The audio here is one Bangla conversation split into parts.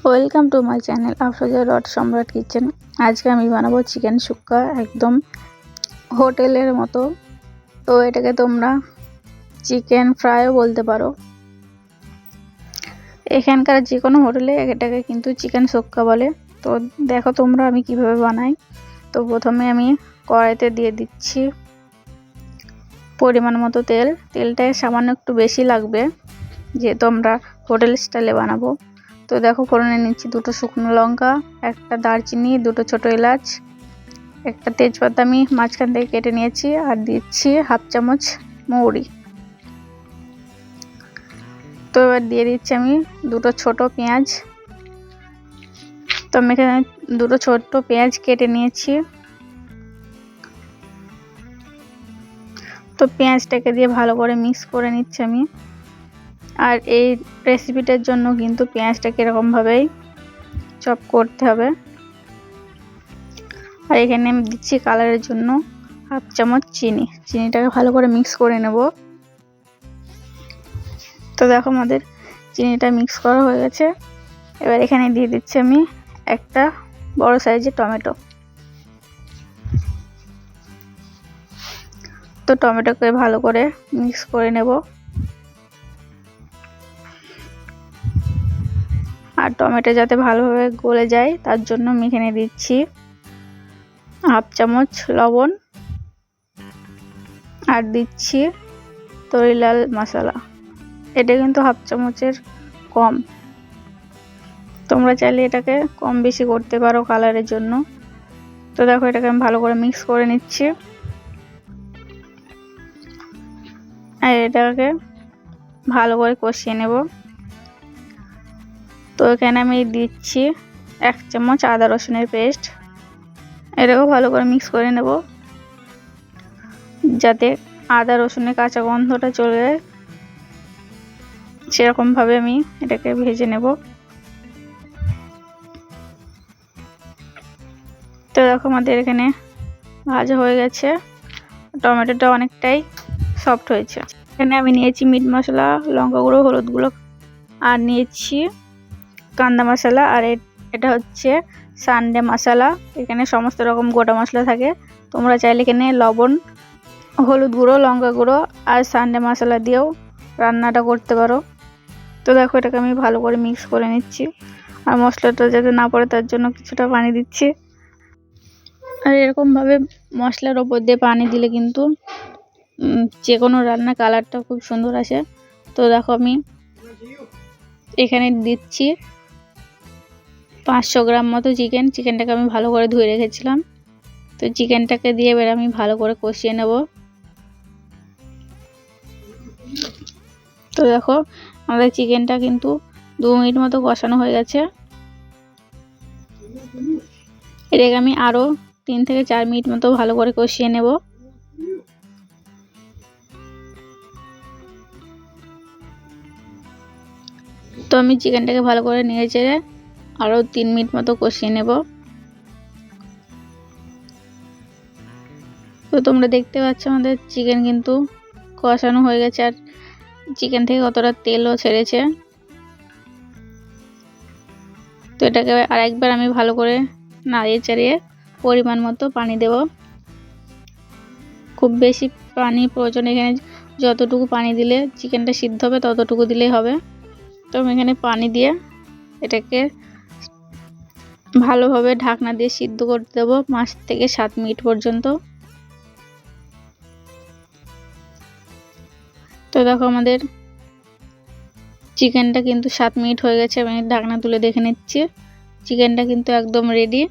Welcome to my channel Afroza dot সম্রাট কিচেন। আজকে আমি বানাবো চিকেন সুক্কা, একদম হোটেলের মতো। তো এটাকে তোমরা চিকেন ফ্রাইও বলতে পারো। এখানকার যে কোনো হোটেলে এটাকে কিন্তু চিকেন সুক্কা বলে। তো দেখো তোমরা আমি কিভাবে বানাই। তো প্রথমে আমি কড়াইতে দিয়ে দিচ্ছি পরিমাণ মতো তেল। তেলটা সামান্য একটু বেশি লাগবে, যেহেতু আমরা হোটেল স্টাইলে বানাবো। তো দেখো ফোড়নে নিচ্ছি দুটো শুকনো লঙ্কা, একটা দারচিনি, দুটো ছোট এলাচ, একটা তেজপাতা আমি মাঝখান থেকে কেটে নিয়েছি, আর দিচ্ছি হাফ চামচ মৌরি। তো এবার দিয়ে দিচ্ছি আমি দুটো ছোট পেঁয়াজ। তো আমি এখানে দুটো ছোট পেঁয়াজ কেটে নিয়েছি। তো পেঁয়াজটাকে দিয়ে ভালো করে মিক্স করে নিচ্ছি আমি। আর এই রেসিপিটার জন্য কিন্তু পেঁয়াজটাকে এরকমভাবেই চপ করতে হবে। আর এখানে আমি দিচ্ছি কালারের জন্য হাফ চামচ চিনি। চিনিটাকে ভালো করে মিক্স করে নেব। তো দেখো আমাদের চিনিটা মিক্স করা হয়ে গেছে। এবার এখানে দিয়ে দিচ্ছি আমি একটা বড় সাইজের টমেটো। তো টমেটোকে ভালো করে মিক্স করে নেব। আর টমেটো যাতে ভালোভাবে গলে যায় তার জন্য আমি এখানে দিচ্ছি হাফ চামচ লবণ, আর দিচ্ছি তরি লাল মশলা। এটা কিন্তু হাফ চামচের কম, তোমরা চাইলে এটাকে কম বেশি করতে পারো কালারের জন্য। তো দেখো এটাকে আমি ভালো করে মিক্স করে নিচ্ছি। আর এটাকে ভালো করে কষিয়ে নেব। তো এখানে আমি দিচ্ছি এক চামচ আদা রসুনের পেস্ট। এটাকেও ভালো করে মিক্স করে নেব, যাতে আদা রসুনের কাঁচা গন্ধটা চলে যায়। সেরকমভাবে আমি এটাকে ভেজে নেব। তো দেখো আমাদের এখানে ভাজা হয়ে গেছে, টমেটোটা অনেকটাই সফট হয়েছে। এখানে আমি নিয়েছি মিট মশলা, লঙ্কা গুঁড়ো, হলুদ গুঁড়ো, আর নিয়েছি কান্দা মশলা, আর এটা হচ্ছে সানডে মশলা। এখানে সমস্ত রকম গোটা মশলা থাকে। তোমরা চাইলে এখানে লবণ, হলুদ গুঁড়ো, লঙ্কা গুঁড়ো আর সানডে মশলা দিয়েও রান্নাটা করতে পারো। তো দেখো এটাকে আমি ভালো করে মিক্স করে নিচ্ছি। আর মশলাটা যাতে না পড়ে তার জন্য কিছুটা পানি দিচ্ছি। আর এরকমভাবে মশলার ওপর দিয়ে পানি দিলে কিন্তু যে কোনো রান্নার কালারটা খুব সুন্দর আসে। তো দেখো আমি এখানে দিচ্ছি 500 গ্রাম মতো চিকেন। চিকেনটাকে আমি ভালো করে ধুয়ে রেখেছিলাম। তো চিকেনটাকে দিয়ে এবার আমি ভালো করে কষিয়ে নেব। তো দেখো আমাদের চিকেনটা কিন্তু 2 মিনিট মতো কষানো হয়ে গেছে। এটাকে আমি আরও 3 থেকে 4 মিনিট মতো ভালো করে কষিয়ে নেব। তো আমি চিকেনটাকে ভালো করে নেড়ে চেড়ে আরও 3 মিনিট মতো কষিয়ে নেব। তো তোমরা দেখতে পাচ্ছ আমাদের চিকেন কিন্তু কষানো হয়ে গেছে, আর চিকেন থেকে কতটা তেলও ছেড়েছে। তো এটাকে আরেকবার আমি ভালো করে নাড়িয়ে চাড়িয়ে পরিমাণ মতো পানি দেব। খুব বেশি পানি প্রয়োজন, এখানে যতটুকু পানি দিলে চিকেনটা সিদ্ধ হবে ততটুকু দিলেই হবে। তো আমি এখানে পানি দিয়ে এটাকে ভালোভাবে ঢাকনা দিয়ে সিদ্ধ করতে দেবো 5 থেকে 7 মিনিট পর্যন্ত। তো দেখো আমাদের চিকেনটা কিন্তু 7 মিনিট হয়ে গেছে। আমি ঢাকনা তুলে দেখে নিচ্ছি, চিকেনটা কিন্তু একদম রেডি।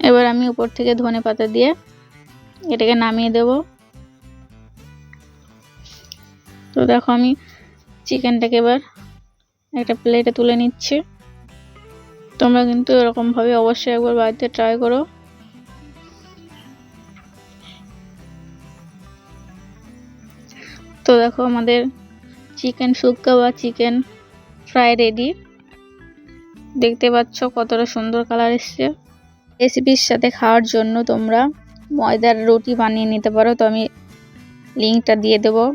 এবার আমি উপর থেকে ধনেপাতা দিয়ে এটাকে নামিয়ে দেব। তো দেখো আমি চিকেনটাকে এবার একটা প্লেটে তুলে নিচ্ছি। তোমরা কিন্তু এরকমভাবে অবশ্যই একবার বাড়িতে ট্রাই করো। তো দেখো আমাদের চিকেন সুক্কা বা চিকেন ফ্রাই রেডি। দেখতে পাচ্ছ কতটা সুন্দর কালার এসছে। রেসিপির সাথে খাওয়ার জন্য তোমরা ময়দার রুটি বানিয়ে নিতে পারো। তো আমি লিঙ্কটা দিয়ে দেবো।